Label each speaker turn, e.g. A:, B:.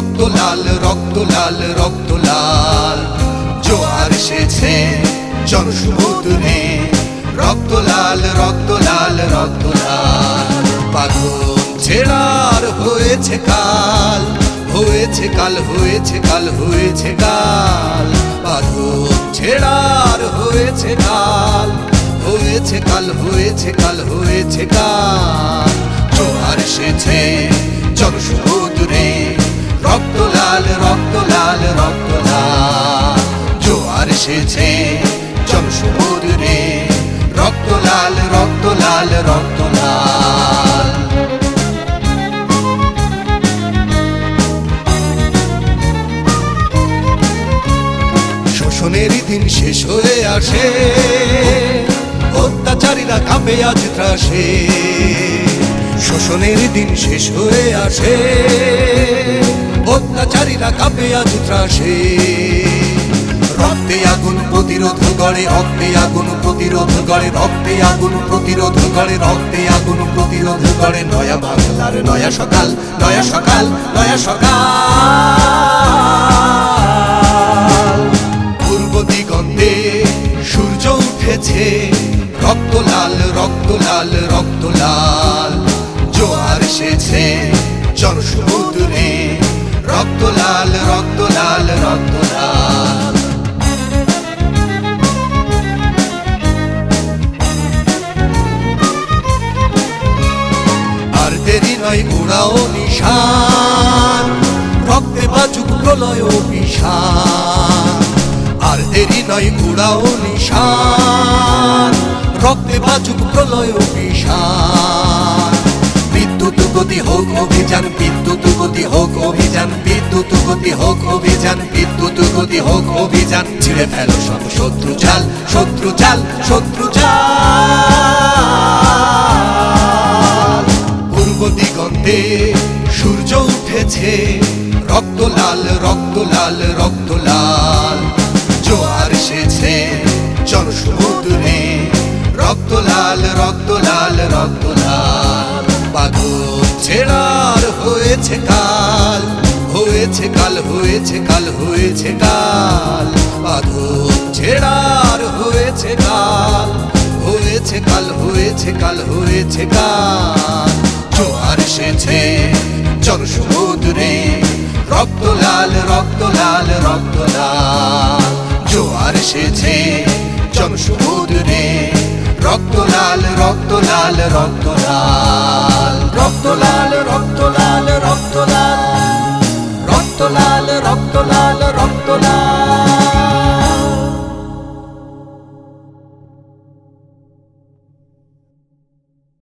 A: রক্ত লাল রক্ত লাল রক্ত লাল জোয়ার এসেছে জনসমুদ্রে রক্ত লাল রক্ত লাল রক্ত লাল বাঁধন ছেড়ার হয়েছে কাল হয়েছে কাল হয়েছে কাল হয়েছে কাল বাঁধন ছেড়ার হয়েছে কাল হয়েছে কাল হয়েছে কাল হয়েছে কাল জোয়ার এসেছে জনসমুদ্রে রক্ত লাল রক্ত লাল রক্ত লাল জোয়ার এসেছে জনসমুদ্রে রক্ত লাল রক্ত লাল রক্ত লাল শোষণের দিন শেষ হয়ে আসে অত্যাচারীরা কাঁপে আজ ত্রাসে শোষণের দিন শেষ হয়ে আসে অত্যাচারীরা কাঁপে আজ ত্রাসে রক্তে আগুন প্রতিরোধ গড়ে রক্তে আগুন প্রতিরোধ গড়ে রক্তে আগুন প্রতিরোধ গড়ে রক্তে আগুন প্রতিরোধ গড়ে নয়া বাংলার নয়া সকাল নয়া সকাল নয়া সকাল পূর্ব দিগন্তে সূর্য উঠেছে রক্ত লাল রক্ত লাল রক্ত লাল জোয়ার এসেছে জনসমুদ্রে রক্ত লাল রক্ত লাল রক্ত লাল আর দেরি নয় উড়াও নিশান রক্তে বাজুক প্রলয় অভিশান আর দেরি নয় উড়াও নিশান রক্তে বাজুক প্রলয় অভিশান বিদ্যুৎ গতি হোক অভিযান বিদ্যুৎ গতি হোক অভিযান বিদ্যুৎ গতি হোক অভিযান বিদ্যুৎ গতি হোক অভিযান ছিঁড়ে ফেলো সব শত্রু জাল শত্রু জাল শত্রু জাল পূর্ব দিগন্তে সূর্য উঠেছে রক্ত লাল রক্ত লাল রক্ত লাল জোয়ার এসেছে জনসমুদ্রে রক্ত লাল রক্ত লাল রক্ত লাল বাঁধন ছেড়ার হয়েছে কাল হয়েছে কাল হয়েছে কাল হয়েছে কাল বাঁধন ছেড়ার হয়েছে কাল হয়েছে কাল হয়েছে কাল হয়েছে কাল জোয়ার এসেছে জনসমুদ্রে রক্ত লাল রক্ত লাল রক্ত লাল জোয়ার এসেছে জনসমুদ্রে রক্ত লাল রক্ত লাল রক্ত লাল রক্ত লাল রক্ত লাল রক্ত লাল রক্ত লাল রক্ত লাল